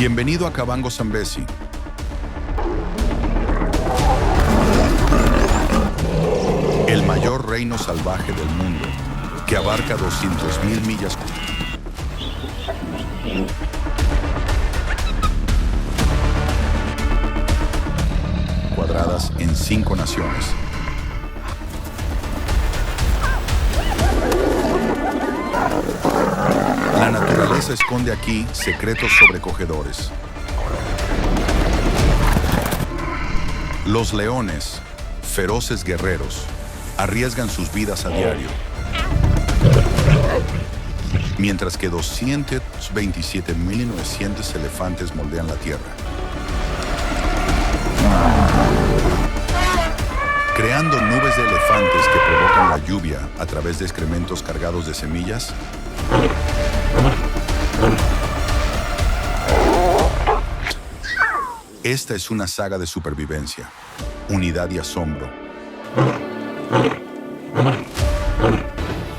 Bienvenido a Cabango Zambezi. El mayor reino salvaje del mundo, que abarca 200.000 millas cuadradas en 5 naciones. La naturaleza esconde aquí secretos sobrecogedores. Los leones, feroces guerreros, arriesgan sus vidas a diario, mientras que 227.900 elefantes moldean la tierra, creando nubes de elefantes que provocan la lluvia a través de excrementos cargados de semillas. Esta es una saga de supervivencia, unidad y asombro.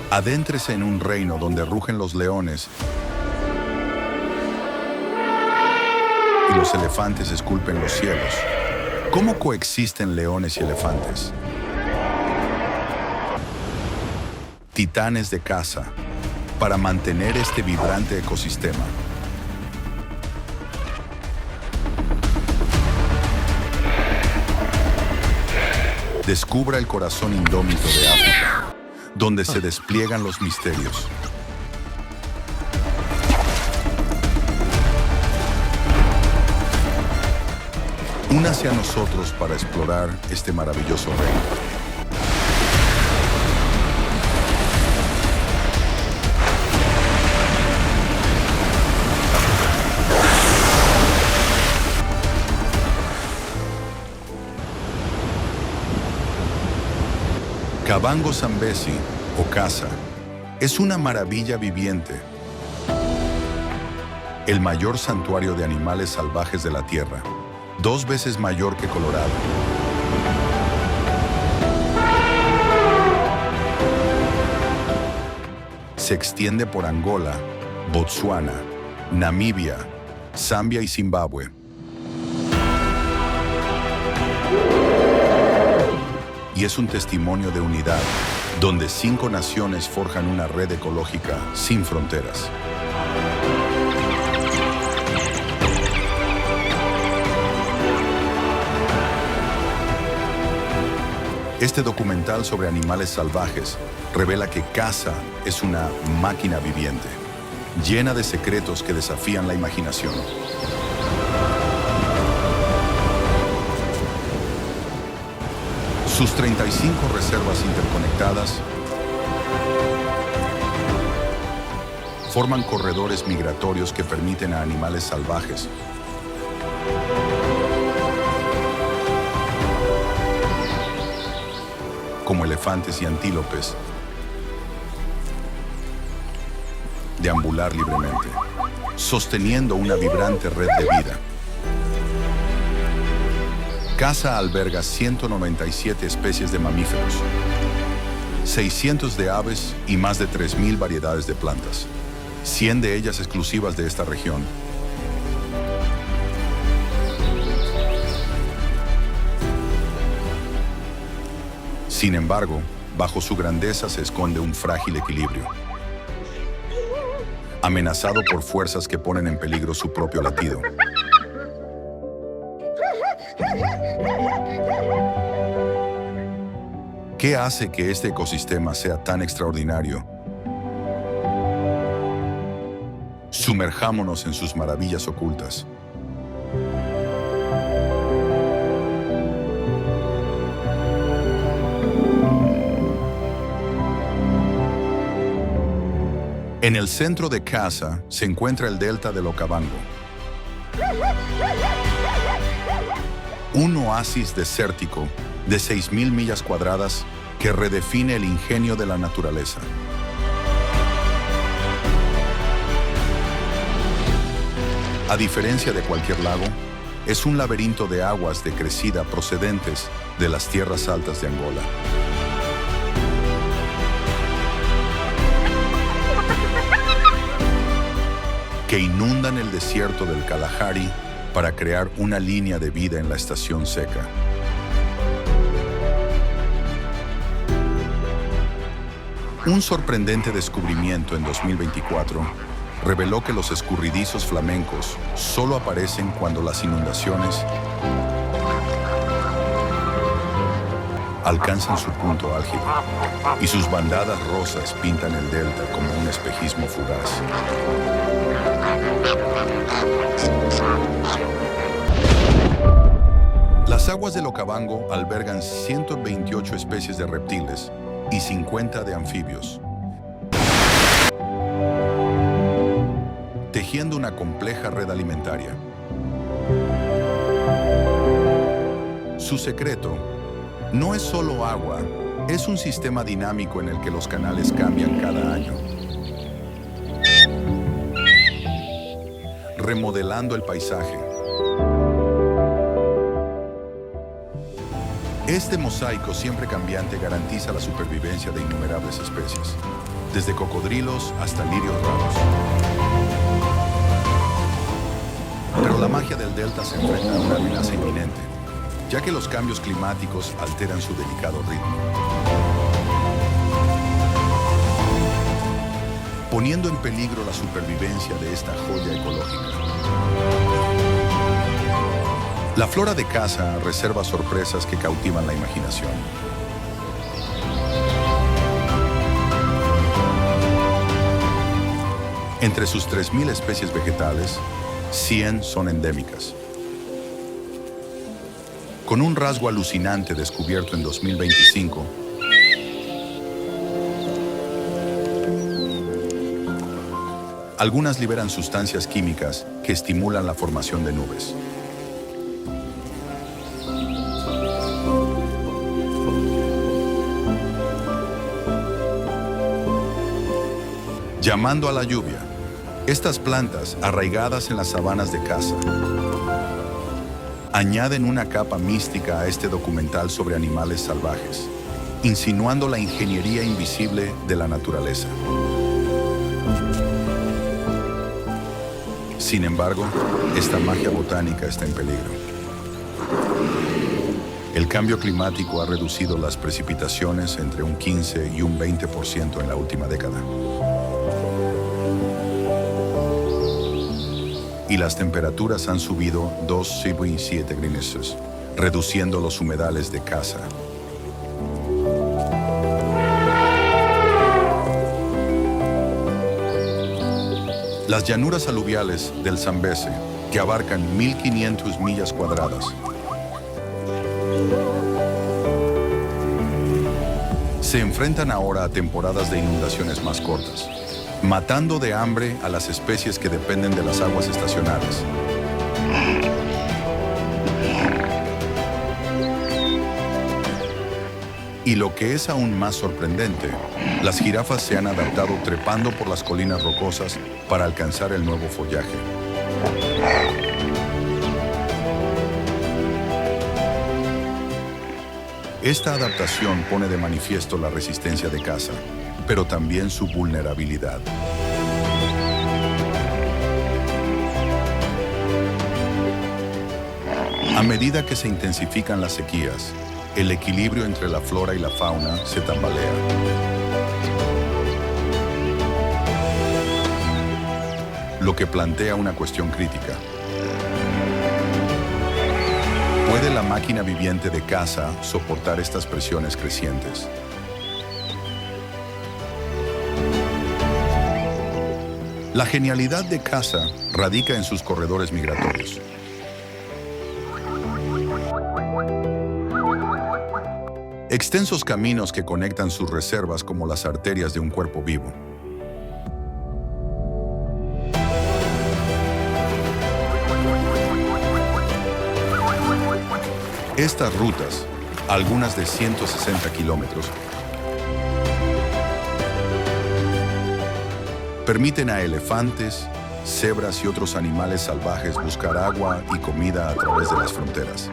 Adéntrese en un reino donde rugen los leones y los elefantes esculpen los cielos. ¿Cómo coexisten leones y elefantes? Titanes de caza para mantener este vibrante ecosistema. Descubra el corazón indómito de África, donde se despliegan los misterios. Únase a nosotros para explorar este maravilloso reino. Cabango Zambezi, o Casa, es una maravilla viviente, el mayor santuario de animales salvajes de la Tierra, 2 veces mayor que Colorado. Se extiende por Angola, Botsuana, Namibia, Zambia y Zimbabue. Y es un testimonio de unidad, donde 5 naciones forjan una red ecológica sin fronteras. Este documental sobre animales salvajes revela que Casa es una máquina viviente, llena de secretos que desafían la imaginación. Sus 35 reservas interconectadas forman corredores migratorios que permiten a animales salvajes como elefantes y antílopes deambular libremente, sosteniendo una vibrante red de vida. Casa alberga 197 especies de mamíferos, 600 de aves y más de 3.000 variedades de plantas, 100 de ellas exclusivas de esta región. Sin embargo, bajo su grandeza se esconde un frágil equilibrio, amenazado por fuerzas que ponen en peligro su propio latido. ¿Qué hace que este ecosistema sea tan extraordinario? Sumerjámonos en sus maravillas ocultas. En el centro de Casa se encuentra el delta del Okavango, un oasis desértico de 6.000 millas cuadradas que redefine el ingenio de la naturaleza. A diferencia de cualquier lago, es un laberinto de aguas de crecida procedentes de las tierras altas de Angola. que inundan el desierto del Kalahari para crear una línea de vida en la estación seca. Un sorprendente descubrimiento en 2024 reveló que los escurridizos flamencos solo aparecen cuando las inundaciones alcanzan su punto álgido y sus bandadas rosas pintan el delta como un espejismo fugaz. Las aguas del Okavango albergan 128 especies de reptiles y 50 de anfibios, tejiendo una compleja red alimentaria. Su secreto no es solo agua, es un sistema dinámico en el que los canales cambian cada año, remodelando el paisaje. Este mosaico siempre cambiante garantiza la supervivencia de innumerables especies, desde cocodrilos hasta lirios raros. Pero la magia del delta se enfrenta a una amenaza inminente, ya que los cambios climáticos alteran su delicado ritmo, poniendo en peligro la supervivencia de esta joya ecológica. La flora de Casa reserva sorpresas que cautivan la imaginación. Entre sus 3.000 especies vegetales, 100 son endémicas. Con un rasgo alucinante descubierto en 2025, algunas liberan sustancias químicas que estimulan la formación de nubes. Llamando a la lluvia, estas plantas, arraigadas en las sabanas de Casa, añaden una capa mística a este documental sobre animales salvajes, insinuando la ingeniería invisible de la naturaleza. Sin embargo, esta magia botánica está en peligro. El cambio climático ha reducido las precipitaciones entre un 15 y un 20% en la última década. Y las temperaturas han subido 2,7 grados, reduciendo los humedales de Casa. Las llanuras aluviales del Zambeze, que abarcan 1.500 millas cuadradas, se enfrentan ahora a temporadas de inundaciones más cortas, matando de hambre a las especies que dependen de las aguas estacionales. Y lo que es aún más sorprendente, las jirafas se han adaptado trepando por las colinas rocosas para alcanzar el nuevo follaje. Esta adaptación pone de manifiesto la resistencia de Casa, pero también su vulnerabilidad. A medida que se intensifican las sequías, el equilibrio entre la flora y la fauna se tambalea. Lo que plantea una cuestión crítica. ¿Puede la máquina viviente de Casa soportar estas presiones crecientes? La genialidad de Casa radica en sus corredores migratorios. Extensos caminos que conectan sus reservas como las arterias de un cuerpo vivo. Estas rutas, algunas de 160 kilómetros, permiten a elefantes, cebras y otros animales salvajes buscar agua y comida a través de las fronteras.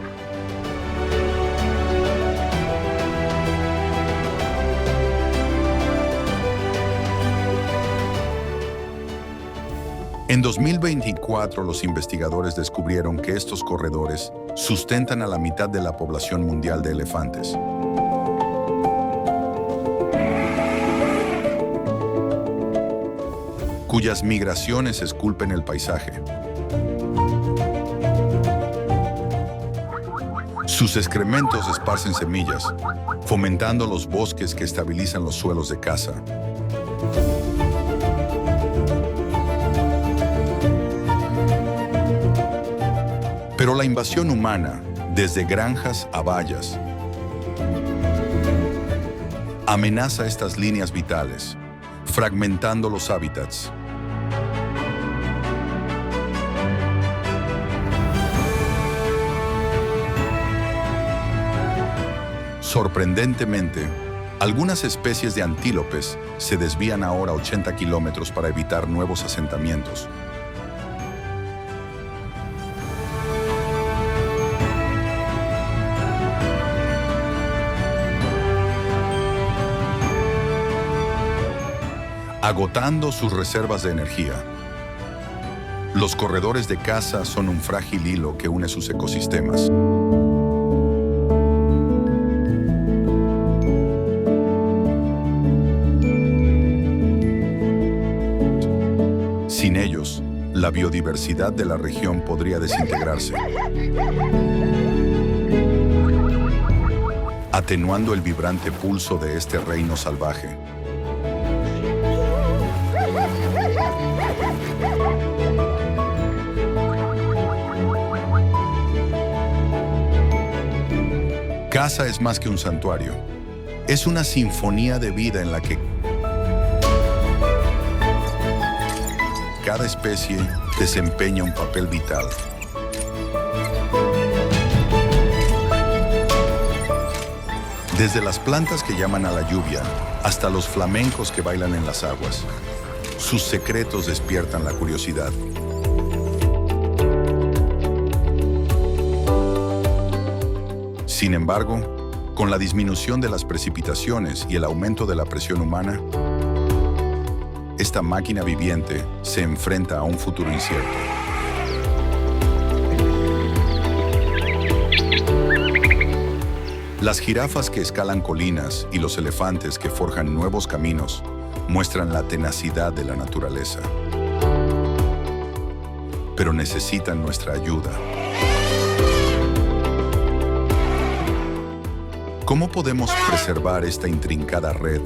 En 2024, los investigadores descubrieron que estos corredores sustentan a la mitad de la población mundial de elefantes. Cuyas migraciones esculpen el paisaje. Sus excrementos esparcen semillas, fomentando los bosques que estabilizan los suelos de caza. Pero la invasión humana, desde granjas a vallas, amenaza estas líneas vitales, fragmentando los hábitats. Sorprendentemente, algunas especies de antílopes se desvían ahora 80 kilómetros para evitar nuevos asentamientos. Agotando sus reservas de energía. Los corredores de caza son un frágil hilo que une sus ecosistemas. Sin ellos, la biodiversidad de la región podría desintegrarse, atenuando el vibrante pulso de este reino salvaje. Caza es más que un santuario. Es una sinfonía de vida en la que cada especie desempeña un papel vital. Desde las plantas que llaman a la lluvia hasta los flamencos que bailan en las aguas, sus secretos despiertan la curiosidad. Sin embargo, con la disminución de las precipitaciones y el aumento de la presión humana, esta máquina viviente se enfrenta a un futuro incierto. Las jirafas que escalan colinas y los elefantes que forjan nuevos caminos muestran la tenacidad de la naturaleza. Pero necesitan nuestra ayuda. ¿Cómo podemos preservar esta intrincada red?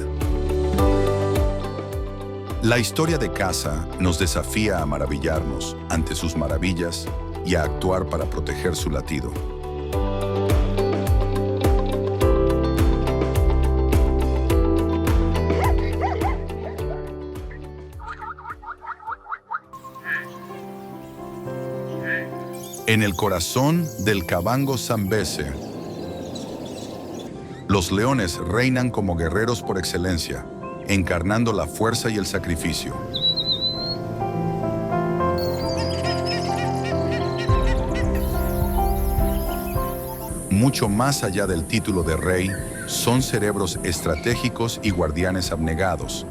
La historia de caza nos desafía a maravillarnos ante sus maravillas y a actuar para proteger su latido. En el corazón del Kavango Zambeze, los leones reinan como guerreros por excelencia, encarnando la fuerza y el sacrificio. Mucho más allá del título de rey, son cerebros estratégicos y guardianes abnegados.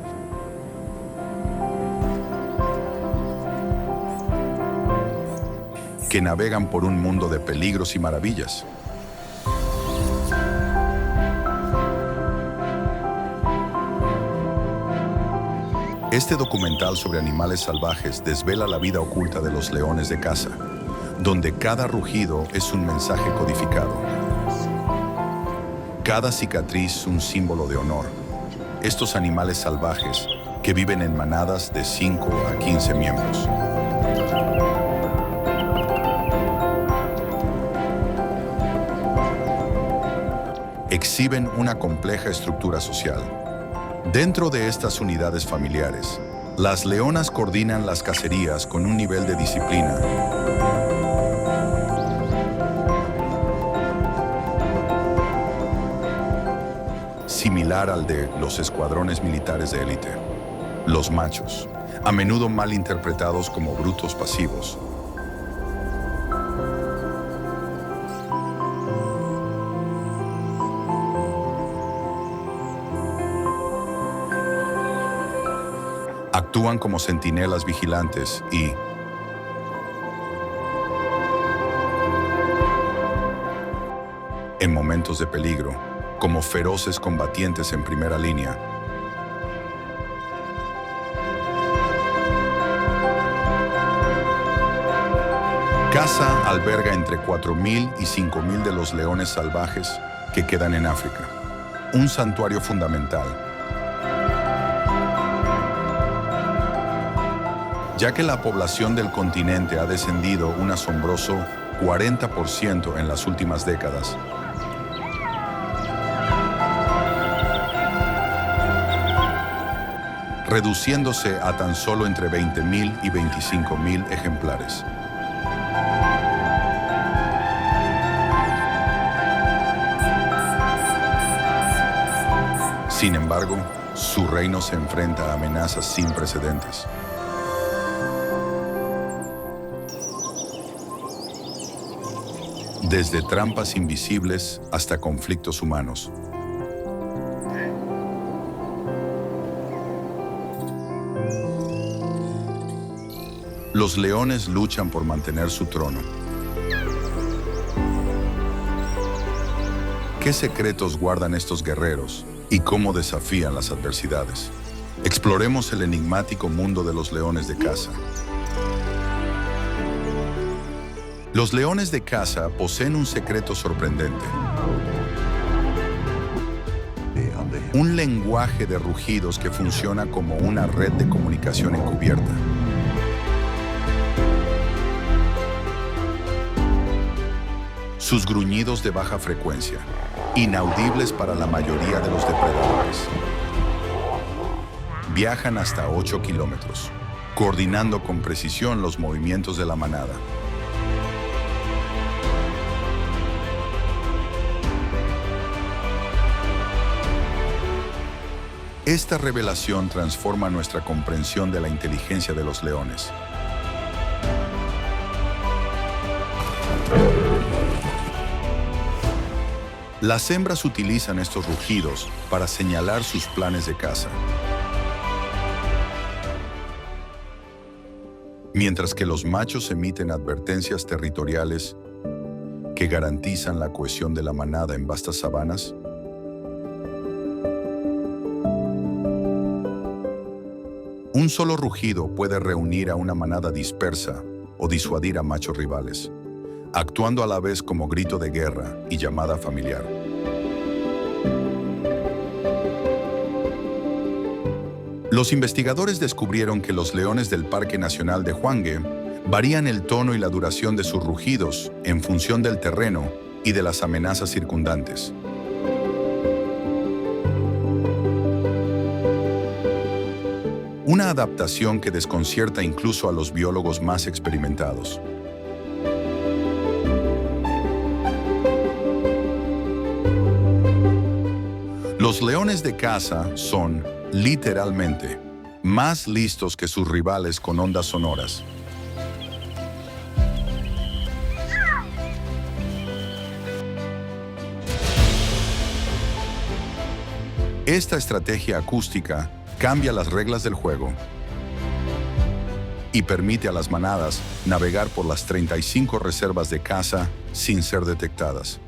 Que navegan por un mundo de peligros y maravillas. Este documental sobre animales salvajes desvela la vida oculta de los leones de caza, donde cada rugido es un mensaje codificado. Cada cicatriz un símbolo de honor. Estos animales salvajes que viven en manadas de 5 a 15 miembros. Exhiben una compleja estructura social. Dentro de estas unidades familiares, las leonas coordinan las cacerías con un nivel de disciplina similar al de los escuadrones militares de élite. Los machos, a menudo mal interpretados como brutos pasivos, Actúan como centinelas vigilantes y, en momentos de peligro, como feroces combatientes en primera línea. Casa alberga entre 4.000 y 5.000 de los leones salvajes que quedan en África, un santuario fundamental, ya que la población del continente ha descendido un asombroso 40% en las últimas décadas. Reduciéndose a tan solo entre 20.000 y 25.000 ejemplares. Sin embargo, su reino se enfrenta a amenazas sin precedentes. Desde trampas invisibles hasta conflictos humanos. Los leones luchan por mantener su trono. ¿Qué secretos guardan estos guerreros y cómo desafían las adversidades? Exploremos el enigmático mundo de los leones de caza. Los leones de caza poseen un secreto sorprendente. Un lenguaje de rugidos que funciona como una red de comunicación encubierta. Sus gruñidos de baja frecuencia, inaudibles para la mayoría de los depredadores. Viajan hasta 8 kilómetros, coordinando con precisión los movimientos de la manada. Esta revelación transforma nuestra comprensión de la inteligencia de los leones. Las hembras utilizan estos rugidos para señalar sus planes de caza, mientras que los machos emiten advertencias territoriales que garantizan la cohesión de la manada en vastas sabanas. Un solo rugido puede reunir a una manada dispersa o disuadir a machos rivales, actuando a la vez como grito de guerra y llamada familiar. Los investigadores descubrieron que los leones del Parque Nacional de Hwange varían el tono y la duración de sus rugidos en función del terreno y de las amenazas circundantes. Una adaptación que desconcierta incluso a los biólogos más experimentados. Los leones de caza son, literalmente, más listos que sus rivales con ondas sonoras. Esta estrategia acústica cambia las reglas del juego y permite a las manadas navegar por las 35 reservas de caza sin ser detectadas.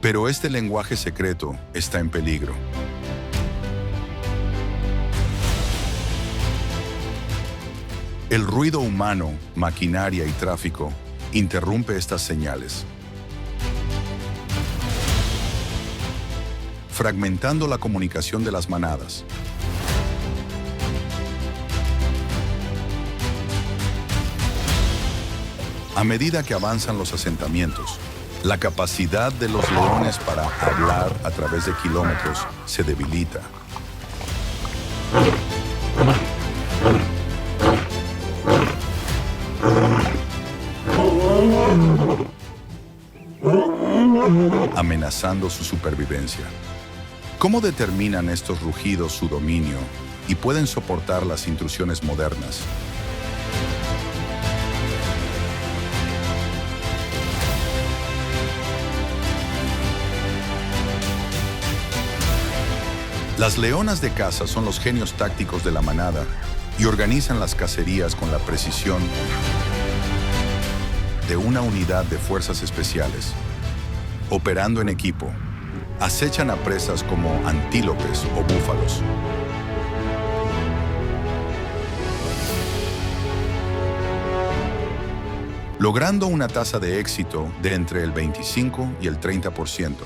Pero este lenguaje secreto está en peligro. El ruido humano, maquinaria y tráfico interrumpe estas señales, fragmentando la comunicación de las manadas. A medida que avanzan los asentamientos, la capacidad de los leones para hablar a través de kilómetros se debilita. Amenazando su supervivencia. ¿Cómo determinan estos rugidos su dominio y pueden soportar las intrusiones modernas? Las leonas de caza son los genios tácticos de la manada y organizan las cacerías con la precisión de una unidad de fuerzas especiales. Operando en equipo, acechan a presas como antílopes o búfalos. Logrando una tasa de éxito de entre el 25 y el 30%.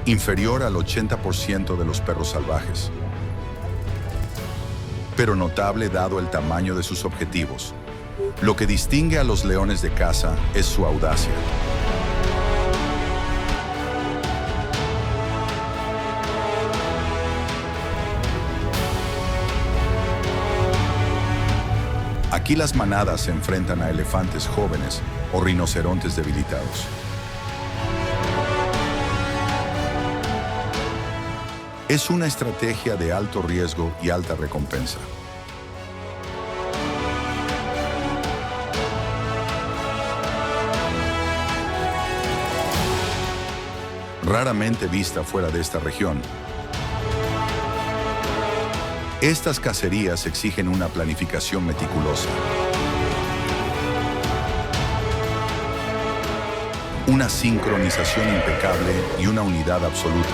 Inferior al 80% de los perros salvajes, pero notable dado el tamaño de sus objetivos. Lo que distingue a los leones de caza es su audacia. Aquí las manadas se enfrentan a elefantes jóvenes o rinocerontes debilitados. Es una estrategia de alto riesgo y alta recompensa. Raramente vista fuera de esta región. Estas cacerías exigen una planificación meticulosa, una sincronización impecable y una unidad absoluta.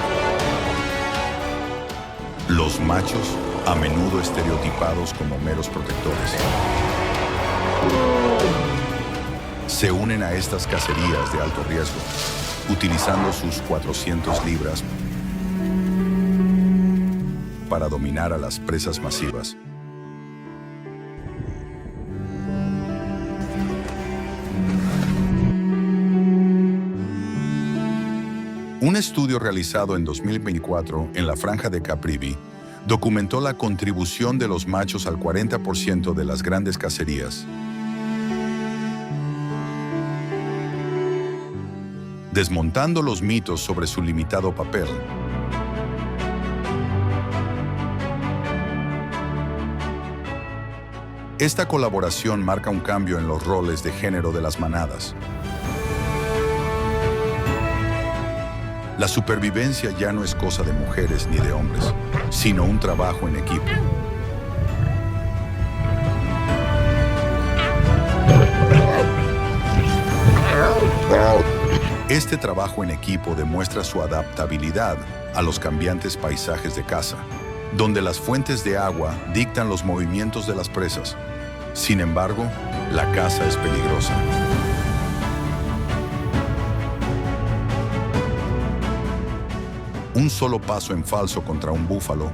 Los machos, a menudo estereotipados como meros protectores, se unen a estas cacerías de alto riesgo, utilizando sus 400 libras para dominar a las presas masivas. Un estudio realizado en 2024 en la Franja de Caprivi documentó la contribución de los machos al 40% de las grandes cacerías, desmontando los mitos sobre su limitado papel. Esta colaboración marca un cambio en los roles de género de las manadas. La supervivencia ya no es cosa de mujeres ni de hombres, sino un trabajo en equipo. Este trabajo en equipo demuestra su adaptabilidad a los cambiantes paisajes de caza, donde las fuentes de agua dictan los movimientos de las presas. Sin embargo, la caza es peligrosa. Un solo paso en falso contra un búfalo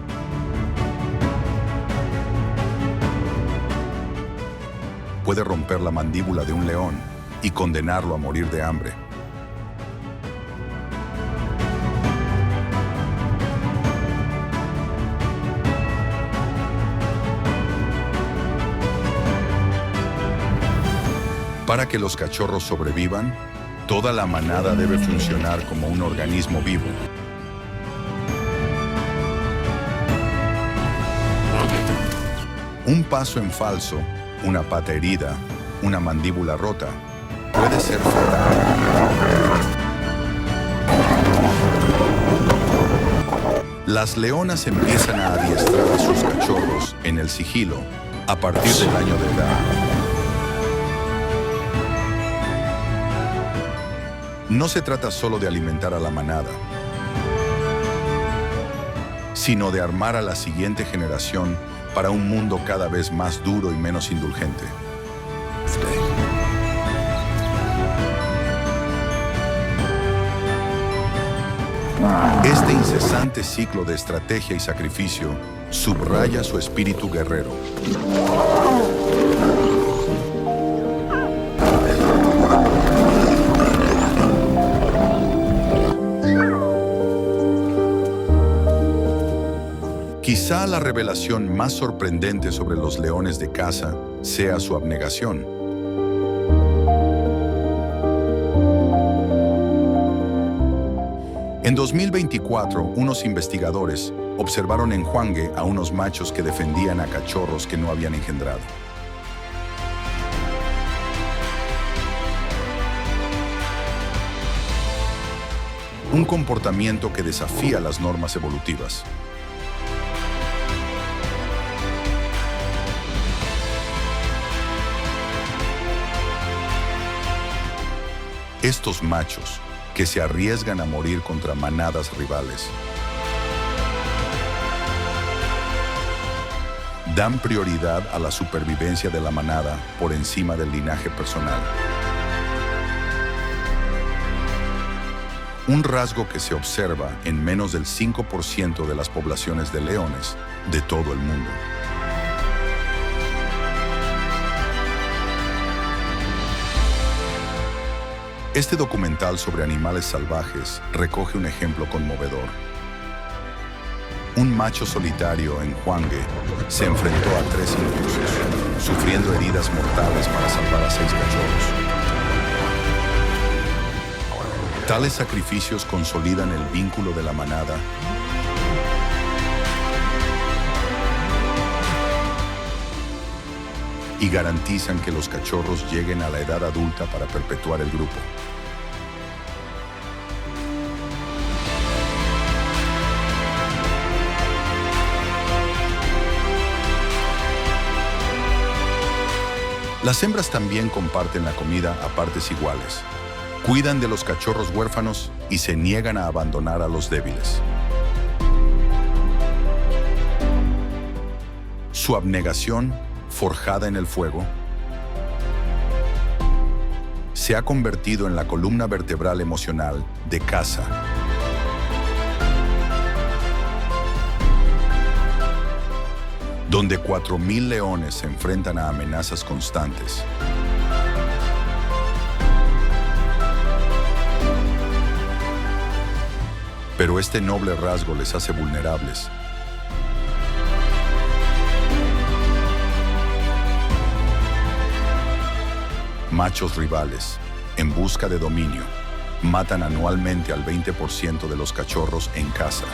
puede romper la mandíbula de un león y condenarlo a morir de hambre. Para que los cachorros sobrevivan, toda la manada debe funcionar como un organismo vivo. Un paso en falso, una pata herida, una mandíbula rota, puede ser fatal. Las leonas empiezan a adiestrar a sus cachorros en el sigilo a partir del año de edad. No se trata solo de alimentar a la manada, sino de armar a la siguiente generación para un mundo cada vez más duro y menos indulgente. Este incesante ciclo de estrategia y sacrificio subraya su espíritu guerrero. Quizá la revelación más sorprendente sobre los leones de caza sea su abnegación. En 2024, unos investigadores observaron en Hwanghae a unos machos que defendían a cachorros que no habían engendrado. un comportamiento que desafía las normas evolutivas. Estos machos, que se arriesgan a morir contra manadas rivales, dan prioridad a la supervivencia de la manada por encima del linaje personal. Un rasgo que se observa en menos del 5% de las poblaciones de leones de todo el mundo. Este documental sobre animales salvajes recoge un ejemplo conmovedor. Un macho solitario en Hwanghae se enfrentó a 3 intrusos, sufriendo heridas mortales para salvar a 6 cachorros. Tales sacrificios consolidan el vínculo de la manada y garantizan que los cachorros lleguen a la edad adulta para perpetuar el grupo. Las hembras también comparten la comida a partes iguales. Cuidan de los cachorros huérfanos y se niegan a abandonar a los débiles. Su abnegación, forjada en el fuego, se ha convertido en la columna vertebral emocional de caza. Donde 4,000 leones se enfrentan a amenazas constantes. Pero este noble rasgo les hace vulnerables. Machos rivales, en busca de dominio, matan anualmente al 20% de los cachorros en caza.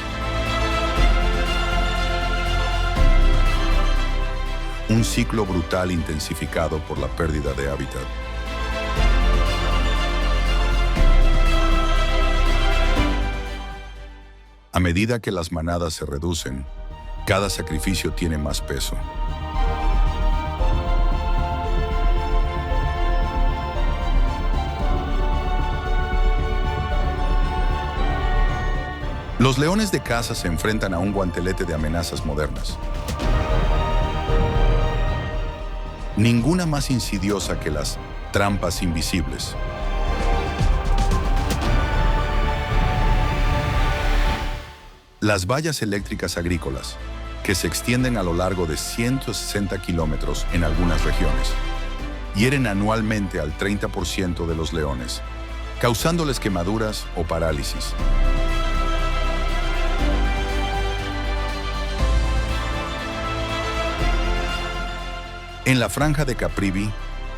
Un ciclo brutal intensificado por la pérdida de hábitat. A medida que las manadas se reducen, cada sacrificio tiene más peso. Los leones de caza se enfrentan a un guantelete de amenazas modernas. Ninguna más insidiosa que las trampas invisibles. Las vallas eléctricas agrícolas, que se extienden a lo largo de 160 kilómetros en algunas regiones, hieren anualmente al 30% de los leones, causándoles quemaduras o parálisis. En la franja de Caprivi,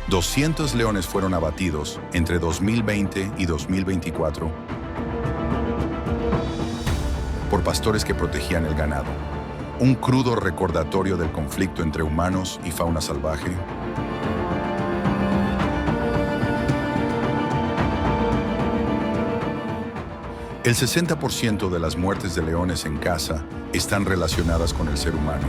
200 leones fueron abatidos entre 2020 y 2024 por pastores que protegían el ganado. Un crudo recordatorio del conflicto entre humanos y fauna salvaje. El 60% de las muertes de leones en caza están relacionadas con el ser humano.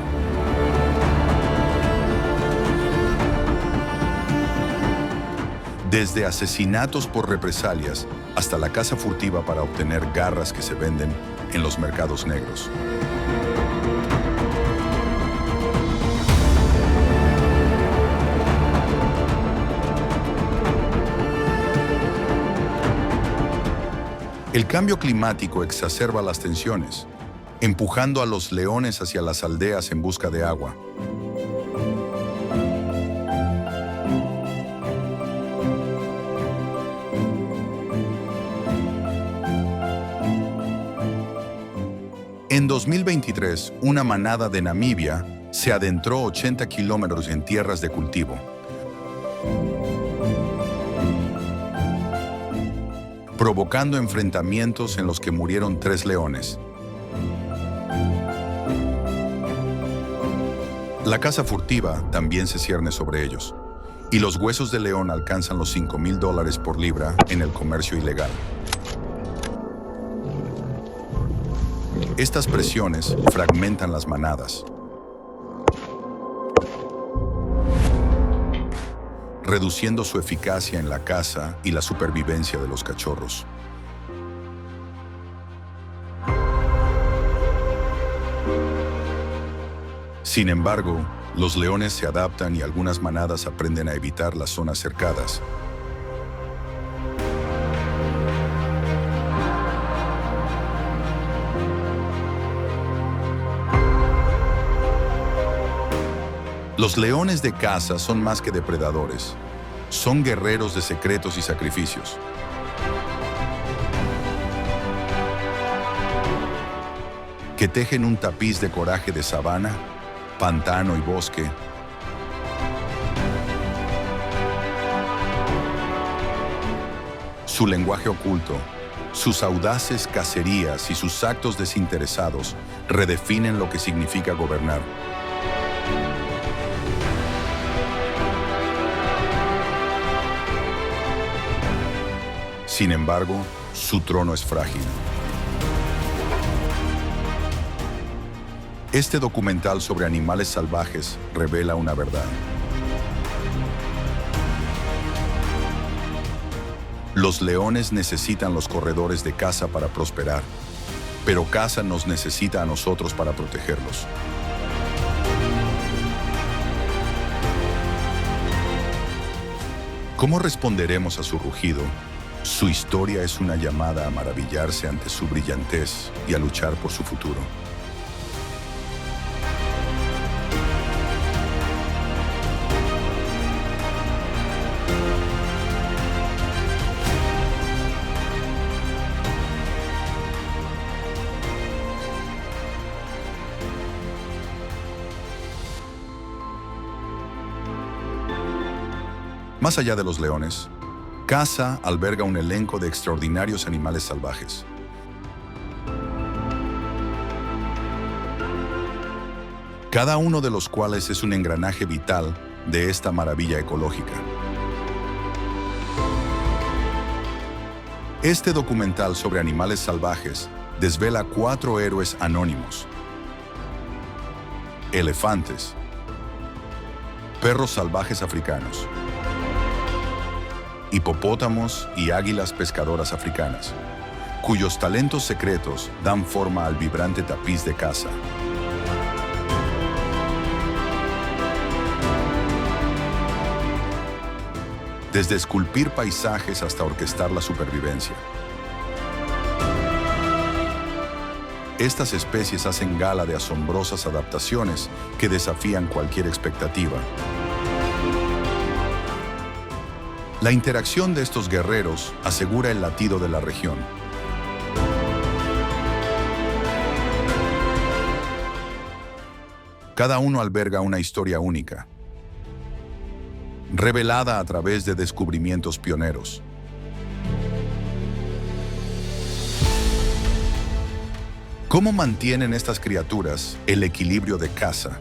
Desde asesinatos por represalias hasta la caza furtiva para obtener garras que se venden en los mercados negros. El cambio climático exacerba las tensiones, empujando a los leones hacia las aldeas en busca de agua. En 2023, una manada de Namibia se adentró 80 kilómetros en tierras de cultivo, provocando enfrentamientos en los que murieron 3 leones. La caza furtiva también se cierne sobre ellos, y los huesos de león alcanzan los $5,000 por libra en el comercio ilegal. Estas presiones fragmentan las manadas, reduciendo su eficacia en la caza y la supervivencia de los cachorros. Sin embargo, los leones se adaptan y algunas manadas aprenden a evitar las zonas cercadas. Los leones de caza son más que depredadores. Son guerreros de secretos y sacrificios. Que tejen un tapiz de coraje de sabana, pantano y bosque. Su lenguaje oculto, sus audaces cacerías y sus actos desinteresados redefinen lo que significa gobernar. Sin embargo, su trono es frágil. Este documental sobre animales salvajes revela una verdad. Los leones necesitan los corredores de caza para prosperar, pero caza nos necesita a nosotros para protegerlos. ¿Cómo responderemos a su rugido? Su historia es una llamada a maravillarse ante su brillantez y a luchar por su futuro. Más allá de los leones, caza alberga un elenco de extraordinarios animales salvajes. Cada uno de los cuales es un engranaje vital de esta maravilla ecológica. Este documental sobre animales salvajes desvela 4 héroes anónimos: elefantes, perros salvajes africanos, hipopótamos y águilas pescadoras africanas, cuyos talentos secretos dan forma al vibrante tapiz de caza. Desde esculpir paisajes hasta orquestar la supervivencia. Estas especies hacen gala de asombrosas adaptaciones que desafían cualquier expectativa. La interacción de estos guerreros asegura el latido de la región. Cada uno alberga una historia única, revelada a través de descubrimientos pioneros. ¿Cómo mantienen estas criaturas el equilibrio de caza?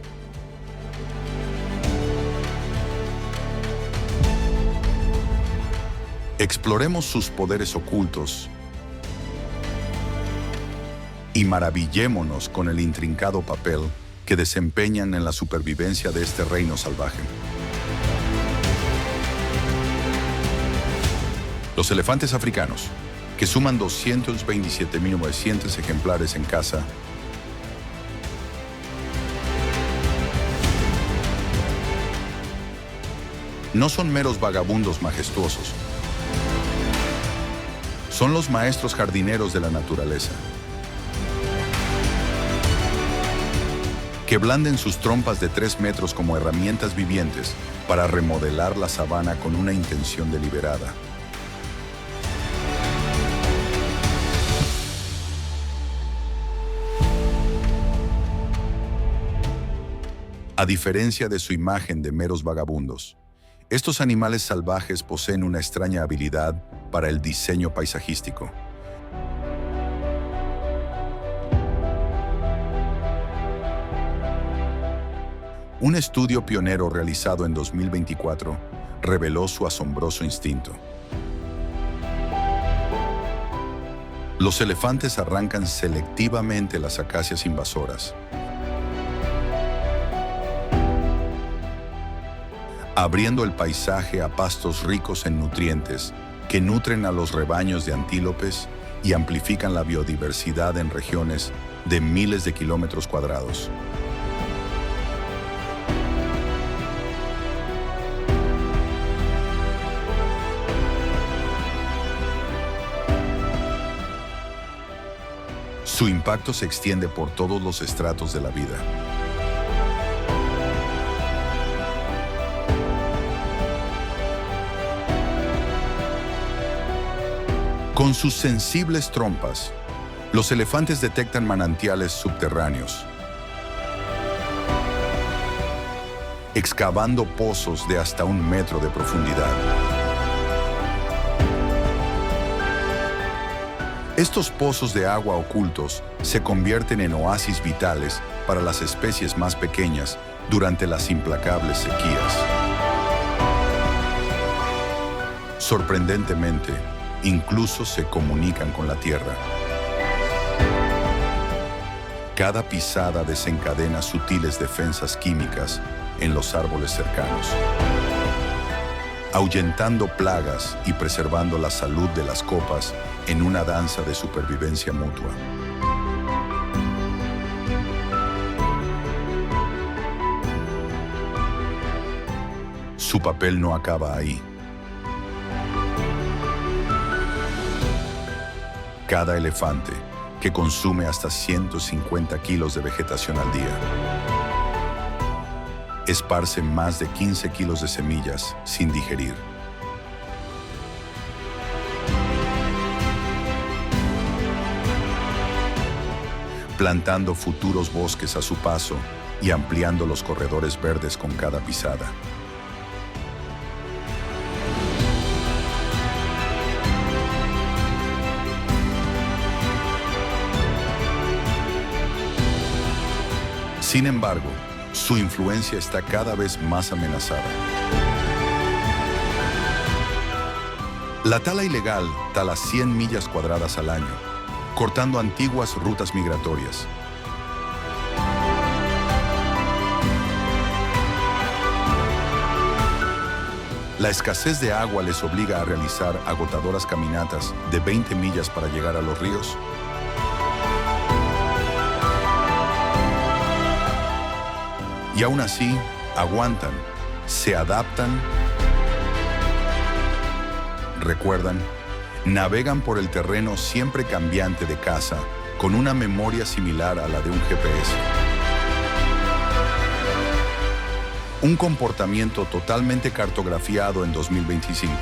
Exploremos sus poderes ocultos y maravillémonos con el intrincado papel que desempeñan en la supervivencia de este reino salvaje. Los elefantes africanos, que suman 227.900 ejemplares en caza, no son meros vagabundos majestuosos. Son los maestros jardineros de la naturaleza, que blanden sus trompas de 3 metros como herramientas vivientes para remodelar la sabana con una intención deliberada. A diferencia de su imagen de meros vagabundos, estos animales salvajes poseen una extraña habilidad para el diseño paisajístico. Un estudio pionero realizado en 2024 reveló su asombroso instinto. Los elefantes arrancan selectivamente las acacias invasoras, abriendo el paisaje a pastos ricos en nutrientes que nutren a los rebaños de antílopes y amplifican la biodiversidad en regiones de miles de kilómetros cuadrados. Su impacto se extiende por todos los estratos de la vida. Con sus sensibles trompas, los elefantes detectan manantiales subterráneos, excavando pozos de hasta 1 metro de profundidad. Estos pozos de agua ocultos se convierten en oasis vitales para las especies más pequeñas durante las implacables sequías. Sorprendentemente, incluso se comunican con la tierra. Cada pisada desencadena sutiles defensas químicas en los árboles cercanos, ahuyentando plagas y preservando la salud de las copas en una danza de supervivencia mutua. Su papel no acaba ahí. Cada elefante, que consume hasta 150 kilos de vegetación al día, esparce más de 15 kilos de semillas sin digerir. Plantando futuros bosques a su paso y ampliando los corredores verdes con cada pisada. Sin embargo, su influencia está cada vez más amenazada. La tala ilegal tala 100 millas cuadradas al año, cortando antiguas rutas migratorias. La escasez de agua les obliga a realizar agotadoras caminatas de 20 millas para llegar a los ríos. Y aún así, aguantan, se adaptan, recuerdan, navegan por el terreno siempre cambiante de caza con una memoria similar a la de un GPS. Un comportamiento totalmente cartografiado en 2025.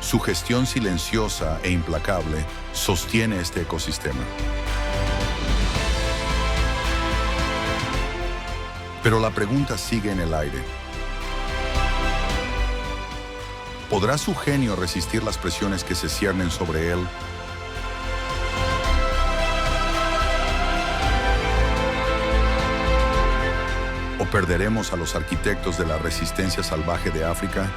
Su gestión silenciosa e implacable sostiene este ecosistema. Pero la pregunta sigue en el aire. ¿Podrá su genio resistir las presiones que se ciernen sobre él? ¿O perderemos a los arquitectos de la resistencia salvaje de África?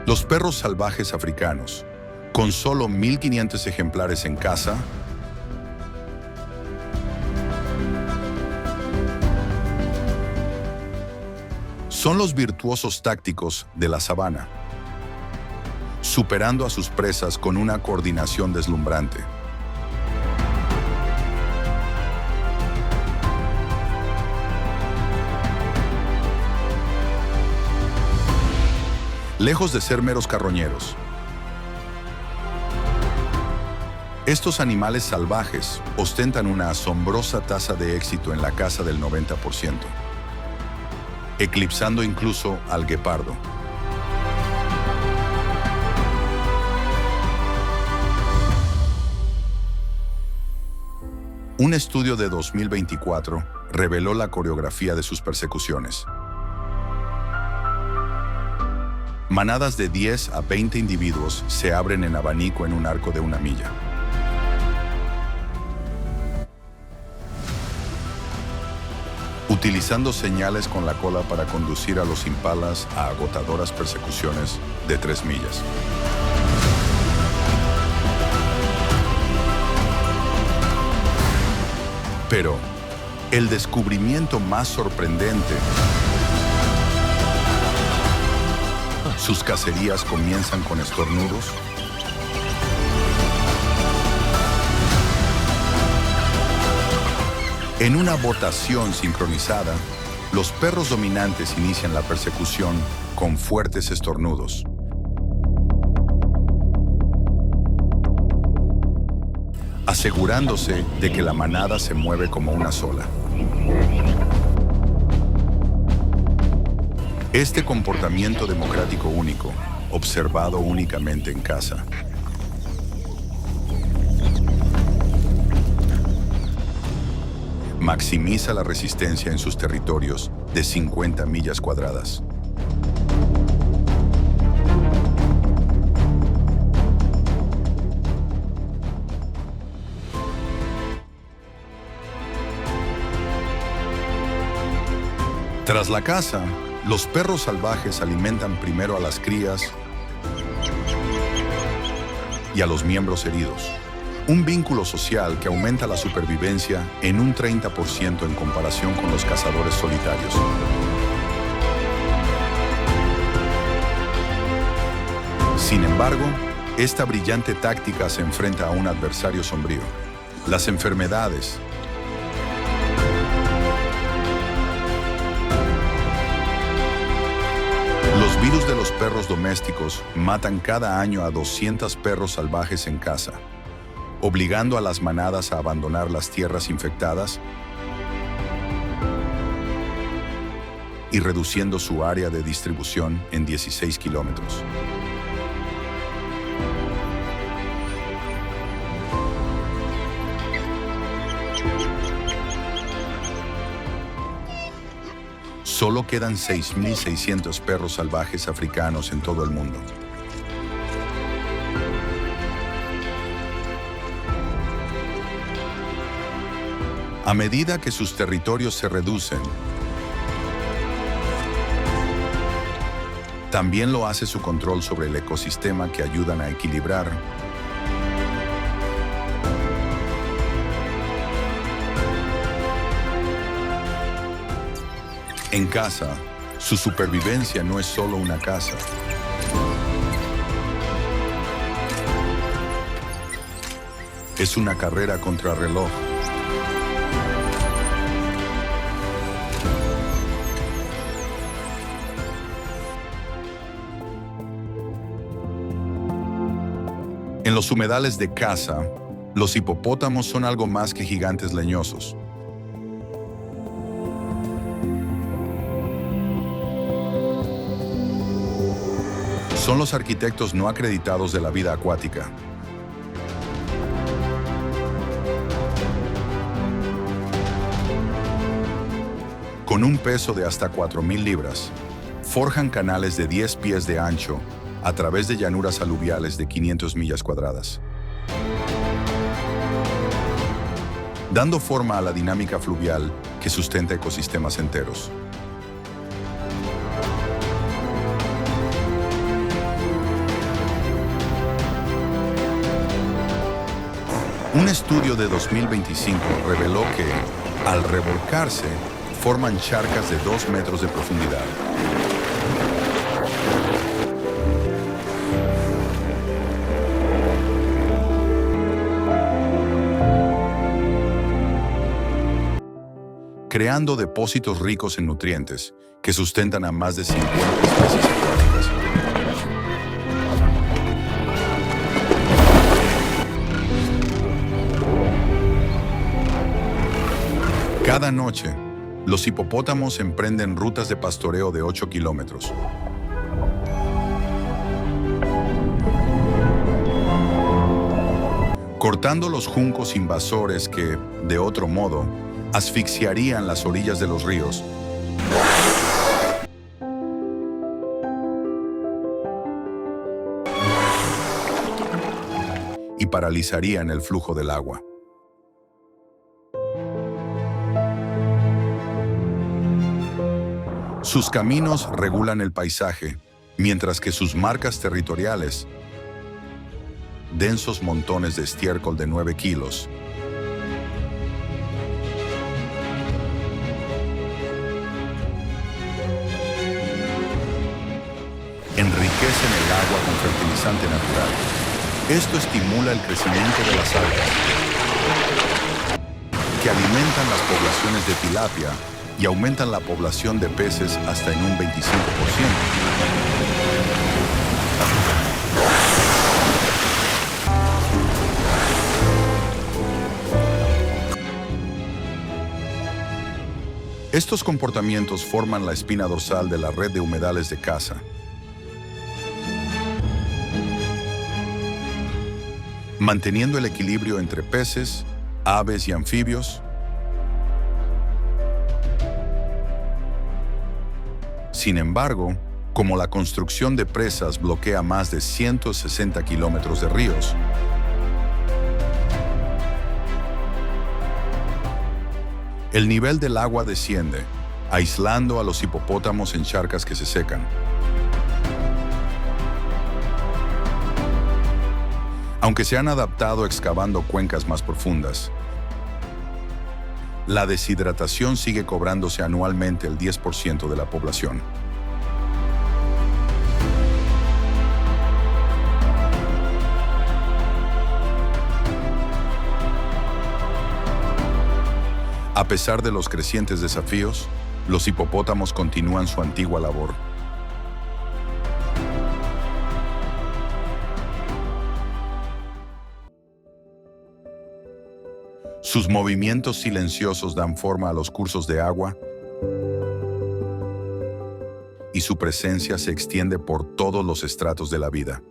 Los perros salvajes africanos, con solo 1.500 ejemplares en caza, son los virtuosos tácticos de la sabana, superando a sus presas con una coordinación deslumbrante. Lejos de ser meros carroñeros, estos animales salvajes ostentan una asombrosa tasa de éxito en la caza del 90%, eclipsando incluso al guepardo. Un estudio de 2024 reveló la coreografía de sus persecuciones. Manadas de 10 a 20 individuos se abren en abanico en un arco de 1 milla. Utilizando señales con la cola para conducir a los impalas a agotadoras persecuciones de 3 millas. Pero el descubrimiento más sorprendente: sus cacerías comienzan con estornudos, en una votación sincronizada. Los perros dominantes inician la persecución con fuertes estornudos. Asegurándose de que la manada se mueve como una sola. Este comportamiento democrático único, observado únicamente en casa, maximiza la resistencia en sus territorios de 50 millas cuadradas. Tras la caza, los perros salvajes alimentan primero a las crías y a los miembros heridos. Un vínculo social que aumenta la supervivencia en un 30% en comparación con los cazadores solitarios. Sin embargo, esta brillante táctica se enfrenta a un adversario sombrío: las enfermedades. Los virus de los perros domésticos matan cada año a 200 perros salvajes en casa, obligando a las manadas a abandonar las tierras infectadas y reduciendo su área de distribución en 16 kilómetros. Solo quedan 6.600 perros salvajes africanos en todo el mundo. A medida que sus territorios se reducen, también lo hace su control sobre el ecosistema que ayudan a equilibrar en casa. Su supervivencia no es solo una caza. Es una carrera contra reloj. En los humedales de caza, los hipopótamos son algo más que gigantes leñosos. Son los arquitectos no acreditados de la vida acuática. Con un peso de hasta 4.000 libras, forjan canales de 10 pies de ancho a través de llanuras aluviales de 500 millas cuadradas, dando forma a la dinámica fluvial que sustenta ecosistemas enteros. Un estudio de 2025 reveló que, al revolcarse, forman charcas de 2 metros de profundidad. Creando depósitos ricos en nutrientes que sustentan a más de 50 especies acuáticas. Cada noche, los hipopótamos emprenden rutas de pastoreo de 8 kilómetros. Cortando los juncos invasores que, de otro modo, asfixiarían las orillas de los ríos. paralizarían el flujo del agua. Sus caminos regulan el paisaje, mientras que sus marcas territoriales, densos montones de estiércol de 9 kilos, enriquecen el agua con fertilizante natural. Esto estimula el crecimiento de las algas, que alimentan las poblaciones de tilapia y aumentan la población de peces hasta en un 25%. Estos comportamientos forman la espina dorsal de la red de humedales de caza. Manteniendo el equilibrio entre peces, aves y anfibios. Sin embargo, como la construcción de presas bloquea más de 160 kilómetros de ríos, el nivel del agua desciende, aislando a los hipopótamos en charcas que se secan. Aunque se han adaptado excavando cuencas más profundas, la deshidratación sigue cobrándose anualmente el 10% de la población. A pesar de los crecientes desafíos, los hipopótamos continúan su antigua labor. Sus movimientos silenciosos dan forma a los cursos de agua y su presencia se extiende por todos los estratos de la vida.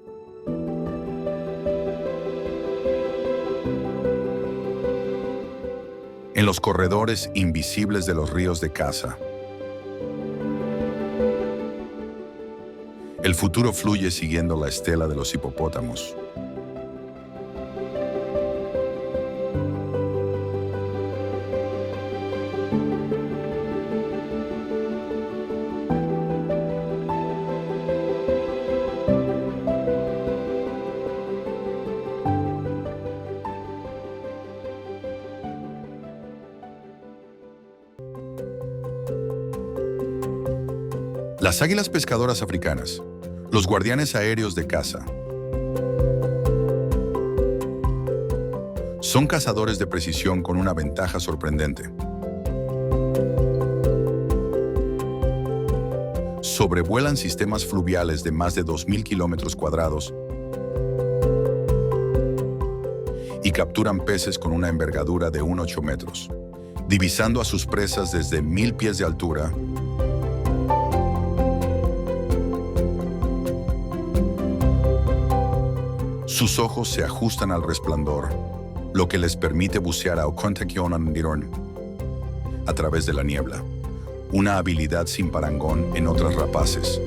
En los corredores invisibles de los ríos de caza, el futuro fluye siguiendo la estela de los hipopótamos. Las águilas pescadoras africanas, los guardianes aéreos de caza, son cazadores de precisión con una ventaja sorprendente. Sobrevuelan sistemas fluviales de más de 2.000 kilómetros cuadrados y capturan peces con una envergadura de 1,8 metros, divisando a sus presas desde 1.000 pies de altura. Sus ojos se ajustan al resplandor, lo que les permite bucear a través de la niebla, una habilidad sin parangón en otras rapaces.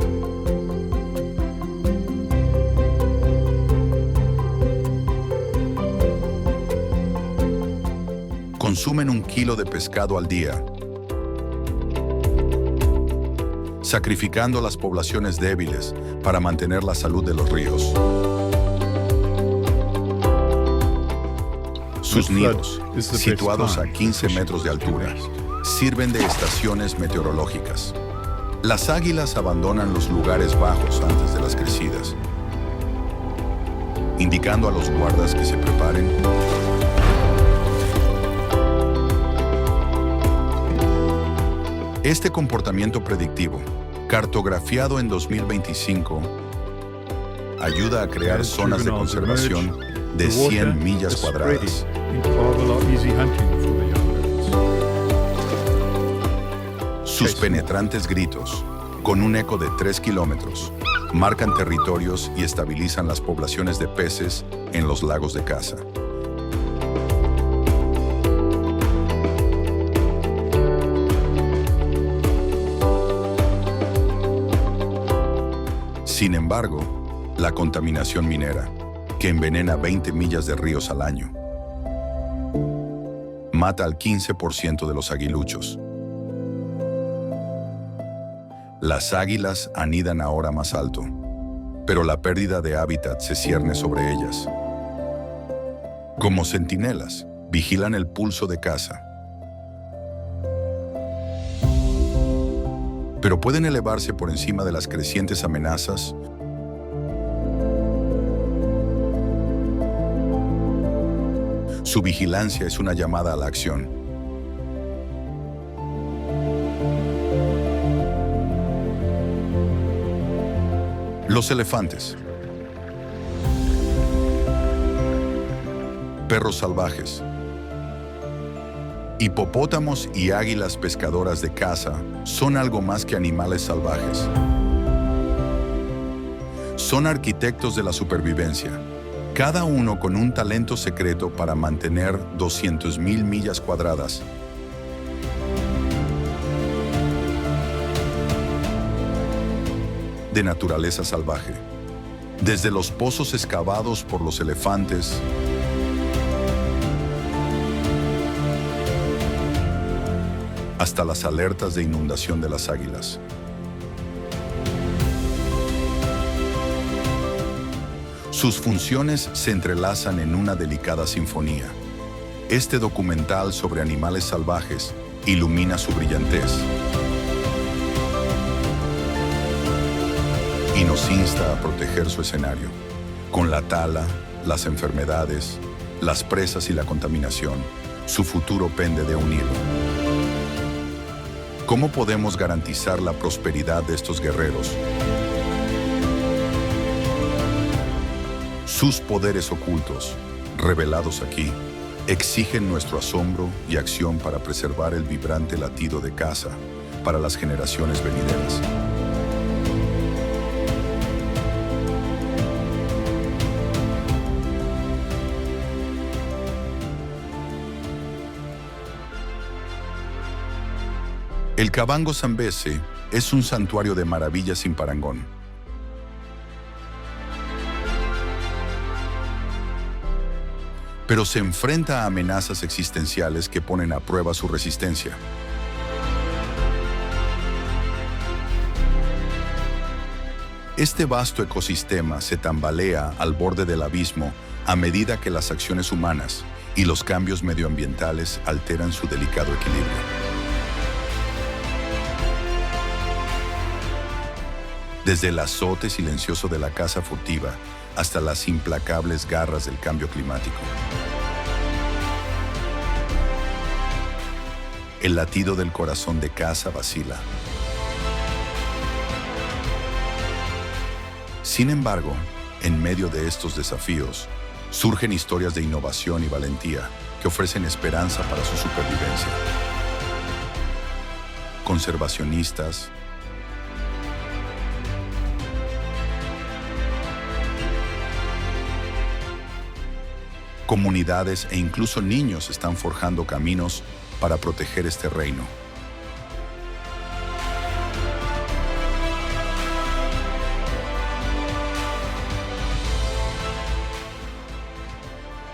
Consumen 1 kilo de pescado al día, sacrificando las poblaciones débiles para mantener la salud de los ríos. Sus nidos, situados a 15 metros de altura, sirven de estaciones meteorológicas. Las águilas abandonan los lugares bajos antes de las crecidas, indicando a los guardas que se preparen. Este comportamiento predictivo, cartografiado en 2025, ayuda a crear zonas de conservación de 100 millas cuadradas. Sus penetrantes gritos, con un eco de 3 kilómetros, marcan territorios y estabilizan las poblaciones de peces en los lagos de caza. Sin embargo, la contaminación minera, que envenena 20 millas de ríos al año. Mata al 15% de los aguiluchos. Las águilas anidan ahora más alto, pero la pérdida de hábitat se cierne sobre ellas. Como centinelas, vigilan el pulso de caza. Pero pueden elevarse por encima de las crecientes amenazas Su vigilancia es una llamada a la acción. Los elefantes. Perros salvajes. Hipopótamos y águilas pescadoras de caza son algo más que animales salvajes. Son arquitectos de la supervivencia, cada uno con un talento secreto para mantener 200,000 millas cuadradas de naturaleza salvaje. Desde los pozos excavados por los elefantes hasta las alertas de inundación de las águilas. Sus funciones se entrelazan en una delicada sinfonía. Este documental sobre animales salvajes ilumina su brillantez y nos insta a proteger su escenario. Con la tala, las enfermedades, las presas y la contaminación, su futuro pende de un hilo. ¿Cómo podemos garantizar la prosperidad de estos guerreros? Sus poderes ocultos, revelados aquí, exigen nuestro asombro y acción para preservar el vibrante latido de caza para las generaciones venideras. El Cabango Zambeze es un santuario de maravillas sin parangón. Pero se enfrenta a amenazas existenciales que ponen a prueba su resistencia. Este vasto ecosistema se tambalea al borde del abismo a medida que las acciones humanas y los cambios medioambientales alteran su delicado equilibrio. Desde el azote silencioso de la caza furtiva hasta las implacables garras del cambio climático. El latido del corazón de caza vacila. Sin embargo, en medio de estos desafíos, surgen historias de innovación y valentía que ofrecen esperanza para su supervivencia. Conservacionistas, comunidades e incluso niños están forjando caminos para proteger este reino.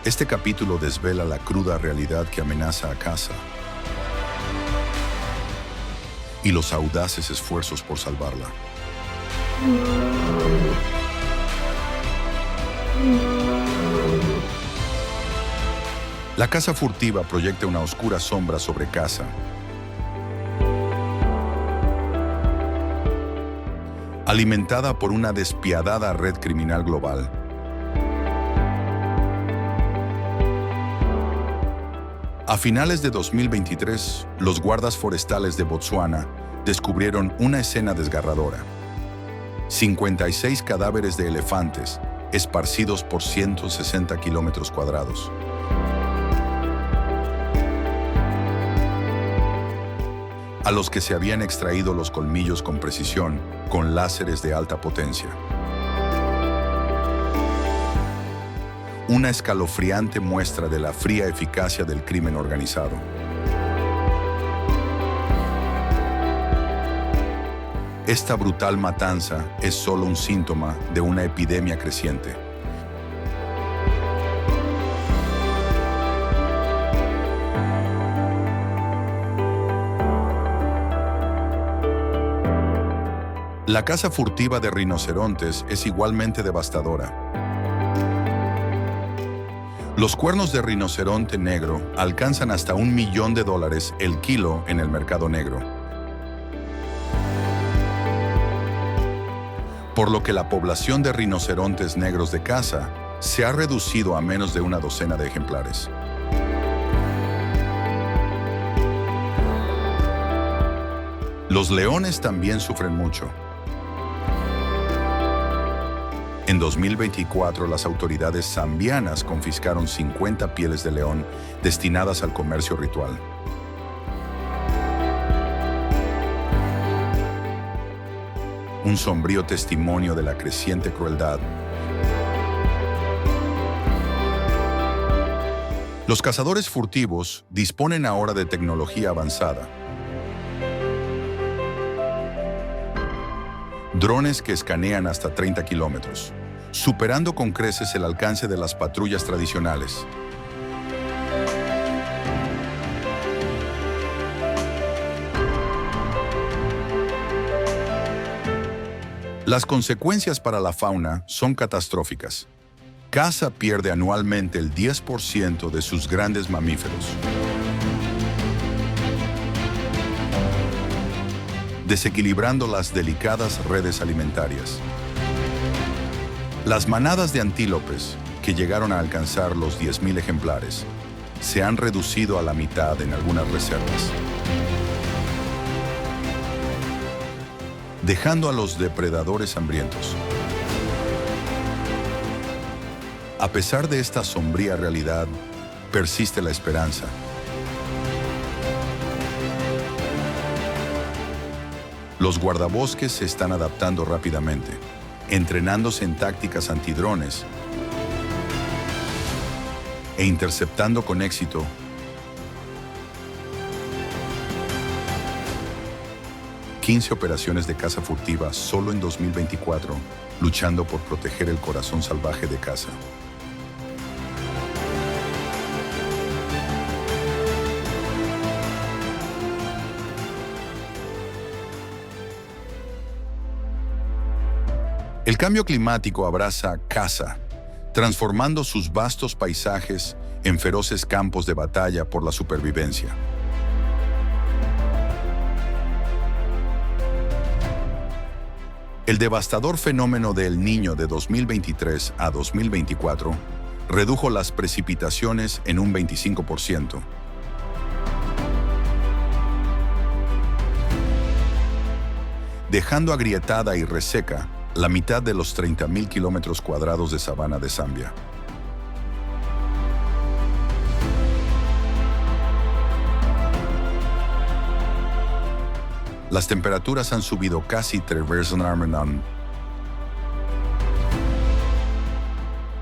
Este capítulo desvela la cruda realidad que amenaza a caza y los audaces esfuerzos por salvarla. La caza furtiva proyecta una oscura sombra sobre caza. Alimentada por una despiadada red criminal global. A finales de 2023, los guardas forestales de Botsuana descubrieron una escena desgarradora. 56 cadáveres de elefantes esparcidos por 160 kilómetros cuadrados. A los que se habían extraído los colmillos con precisión, con láseres de alta potencia. Una escalofriante muestra de la fría eficacia del crimen organizado. Esta brutal matanza es solo un síntoma de una epidemia creciente. La caza furtiva de rinocerontes es igualmente devastadora. Los cuernos de rinoceronte negro alcanzan hasta $1 millón el kilo en el mercado negro, por lo que la población de rinocerontes negros de caza se ha reducido a menos de una docena de ejemplares. Los leones también sufren mucho. En 2024, las autoridades zambianas confiscaron 50 pieles de león destinadas al comercio ritual. Un sombrío testimonio de la creciente crueldad. Los cazadores furtivos disponen ahora de tecnología avanzada. Drones que escanean hasta 30 kilómetros, superando con creces el alcance de las patrullas tradicionales. Las consecuencias para la fauna son catastróficas. Caza pierde anualmente el 10% de sus grandes mamíferos, desequilibrando las delicadas redes alimentarias. Las manadas de antílopes, que llegaron a alcanzar los 10.000 ejemplares, se han reducido a la mitad en algunas reservas, dejando a los depredadores hambrientos. A pesar de esta sombría realidad, persiste la esperanza. Los guardabosques se están adaptando rápidamente, entrenándose en tácticas antidrones e interceptando con éxito 15 operaciones de caza furtiva solo en 2024, luchando por proteger el corazón salvaje de caza. El cambio climático abraza caza, transformando sus vastos paisajes en feroces campos de batalla por la supervivencia. El devastador fenómeno del Niño de 2023 a 2024 redujo las precipitaciones en un 25%. Dejando agrietada y reseca la mitad de los 30.000 kilómetros cuadrados de sabana de Zambia. Las temperaturas han subido casi 3 veces,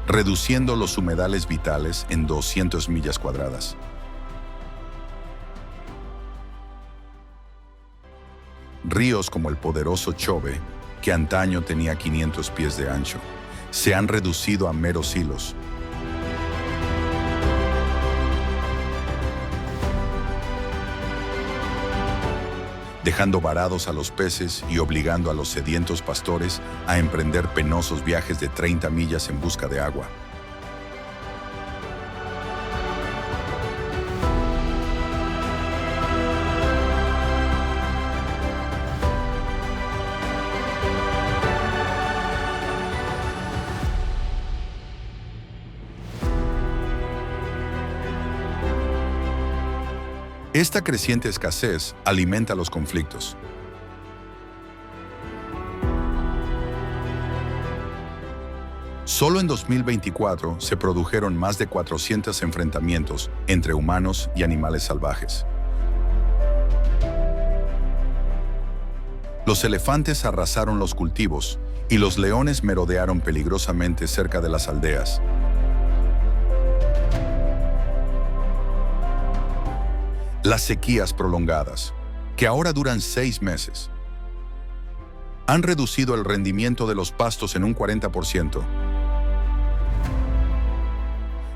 reduciendo los humedales vitales en 200 millas cuadradas. Ríos como el poderoso Chobe, que antaño tenía 500 pies de ancho, se han reducido a meros hilos. Dejando varados a los peces y obligando a los sedientos pastores a emprender penosos viajes de 30 millas en busca de agua. Esta creciente escasez alimenta los conflictos. Solo en 2024 se produjeron más de 400 enfrentamientos entre humanos y animales salvajes. Los elefantes arrasaron los cultivos y los leones merodearon peligrosamente cerca de las aldeas. Las sequías prolongadas, que ahora duran 6 meses, han reducido el rendimiento de los pastos en un 40%,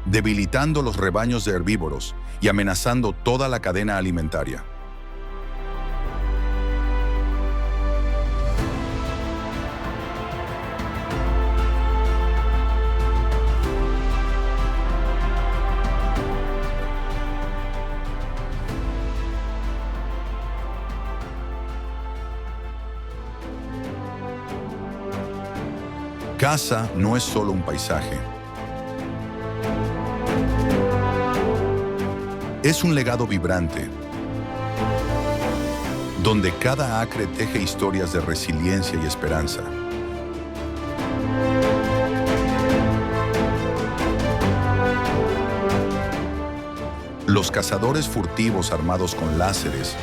debilitando los rebaños de herbívoros y amenazando toda la cadena alimentaria. Casa no es solo un paisaje. Es un legado vibrante, donde cada acre teje historias de resiliencia y esperanza. Los cazadores furtivos armados con láseres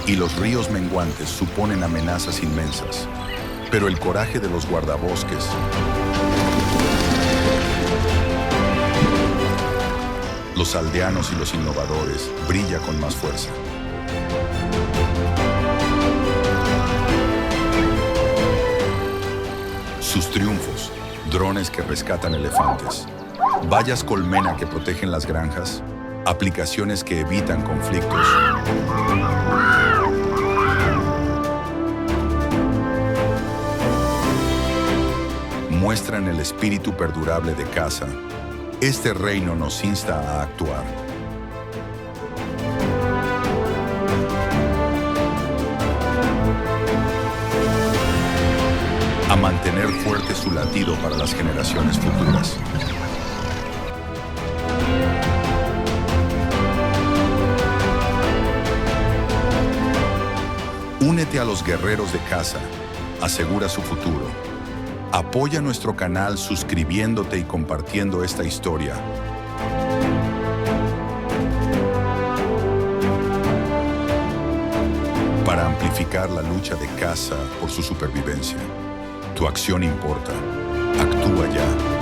y los ríos menguantes suponen amenazas inmensas, pero el coraje de los guardabosques, los aldeanos y los innovadores brilla con más fuerza. Sus triunfos, drones que rescatan elefantes, vallas colmena que protegen las granjas, aplicaciones que evitan conflictos. Muestran el espíritu perdurable de casa. Este reino nos insta a actuar. A mantener fuerte su latido para las generaciones futuras. Únete a los guerreros de casa. Asegura su futuro. Apoya nuestro canal suscribiéndote y compartiendo esta historia. Para amplificar la lucha de casa por su supervivencia. Tu acción importa. Actúa ya.